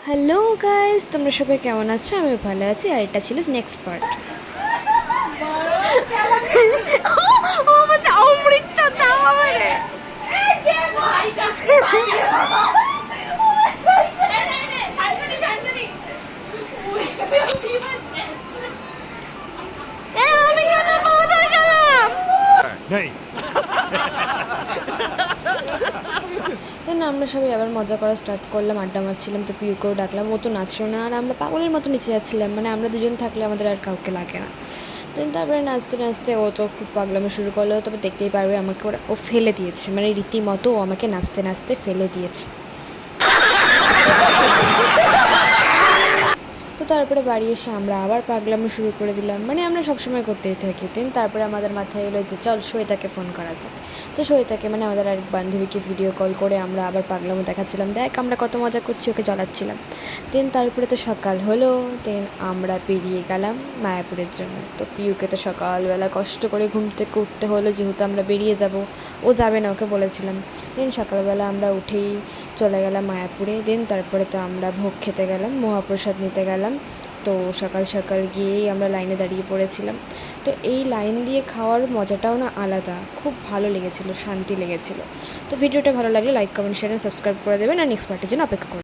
Hello guys, তোমরা সবাই কেমন আছো? আমি ভালো আছি। আর এটা ছিল নেক্সট পার্ট। ও বলছে অমৃত দাও আমারে। আমি কেন বাদ হয়ে গেলাম? नहीं। দেন আমরা সবাই আবার মজা করা স্টার্ট করলাম, আড্ডা মারছিলাম। তো পিউকেও ডাকলাম, ও তো নাচলো না, আর আমরা পাগলের মতো নিচে যাচ্ছিলাম। মানে আমরা দুজন থাকলে আমাদের আর কাউকে লাগে না। দেন তারপরে নাচতে নাচতে ও তো খুব পাগলামি শুরু করলো। তবে দেখতেই পারবে আমাকে ও ফেলে দিয়েছে, মানে রীতিমতো ও আমাকে নাচতে নাচতে ফেলে দিয়েছে। তো তারপরে বাড়ি এসে আমরা আবার পাগলামি শুরু করে দিলাম, মানে আমরা সবসময় করতেই থাকি। দেন তারপরে আমাদের মাথায় এলো যে চল শ্বেতাকে ফোন করা যাক। তো শ্বেতাকে মানে আমাদের আরেক বান্ধবীকে ভিডিও কল করে আমরা আবার পাগলামি দেখাচ্ছিলাম, দেখ আমরা কত মজা করছি, ওকে জ্বলাচ্ছিলাম। দেন তারপরে তো সকাল হলো। দেন আমরা বেরিয়ে গেলাম মায়াপুরের জন্য। তো পিউকে তো সকালবেলা কষ্ট করে ঘুম থেকে উঠতে হলো, যেহেতু আমরা বেরিয়ে যাব। ও যাবে না, ওকে বলেছিলাম। দেন সকালবেলা আমরা উঠেই চলে গেলাম মায়াপুরে। দেন তারপরে তো আমরা ভোগ খেতে গেলাম, মহাপ্রসাদ নিতে গেলাম। তো সকাল সকাল গিয়েই আমরা লাইনে দাঁড়িয়ে পড়েছিলাম। তো এই লাইন দিয়ে খাওয়ার মজাটাও না আলাদা, খুব ভালো লেগেছিলো, শান্তি লেগেছিলো। তো ভিডিওটা ভালো লাগলে লাইক কমেন্ট শেয়ার সাবস্ক্রাইব করে দেবেন, আর নেক্সট পার্টির জন্য অপেক্ষা করবেন।